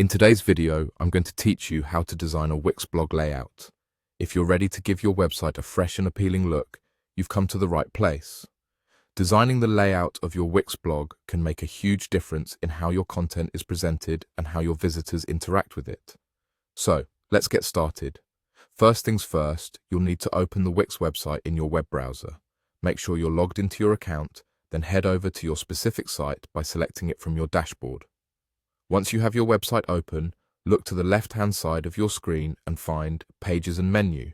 In today's video, I'm going to teach you how to design a Wix blog layout. If you're ready to give your website a fresh and appealing look, you've come to the right place. Designing the layout of your Wix blog can make a huge difference in how your content is presented and how your visitors interact with it. So, let's get started. First things first, you'll need to open the Wix website in your web browser. Make sure you're logged into your account, then head over to your specific site by selecting it from your dashboard. Once you have your website open, look to the left-hand side of your screen and find Pages and Menu.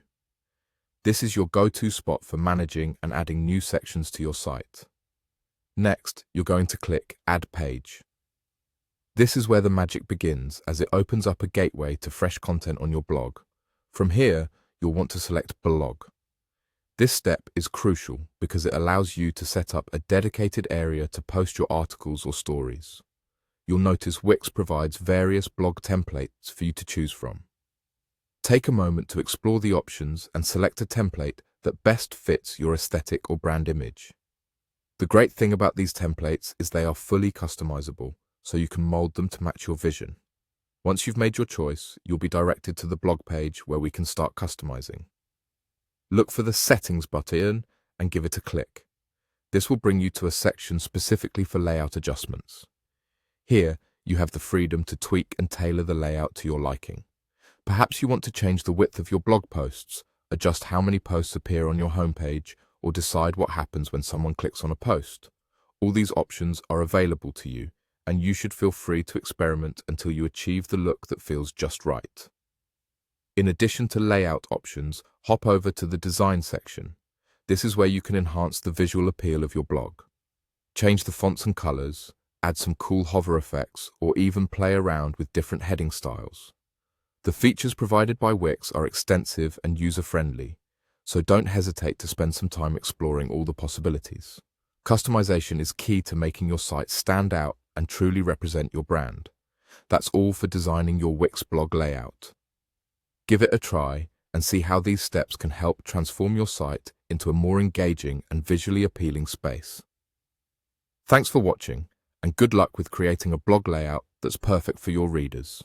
This is your go-to spot for managing and adding new sections to your site. Next, you're going to click Add Page. This is where the magic begins, as it opens up a gateway to fresh content on your blog. From here, you'll want to select Blog. This step is crucial because it allows you to set up a dedicated area to post your articles or stories. You'll notice Wix provides various blog templates for you to choose from. Take a moment to explore the options and select a template that best fits your aesthetic or brand image. The great thing about these templates is they are fully customizable, so you can mold them to match your vision. Once you've made your choice, you'll be directed to the blog page where we can start customizing. Look for the Settings button and give it a click. This will bring you to a section specifically for layout adjustments. Here, you have the freedom to tweak and tailor the layout to your liking. Perhaps you want to change the width of your blog posts, adjust how many posts appear on your homepage, or decide what happens when someone clicks on a post. All these options are available to you, and you should feel free to experiment until you achieve the look that feels just right. In addition to layout options, hop over to the Design section. This is where you can enhance the visual appeal of your blog. Change the fonts and colors, add some cool hover effects, or even play around with different heading styles. The features provided by Wix are extensive and user-friendly, so don't hesitate to spend some time exploring all the possibilities. Customization is key to making your site stand out and truly represent your brand. That's all for designing your Wix blog layout. Give it a try and see how these steps can help transform your site into a more engaging and visually appealing space. Thanks for watching, and good luck with creating a blog layout that's perfect for your readers.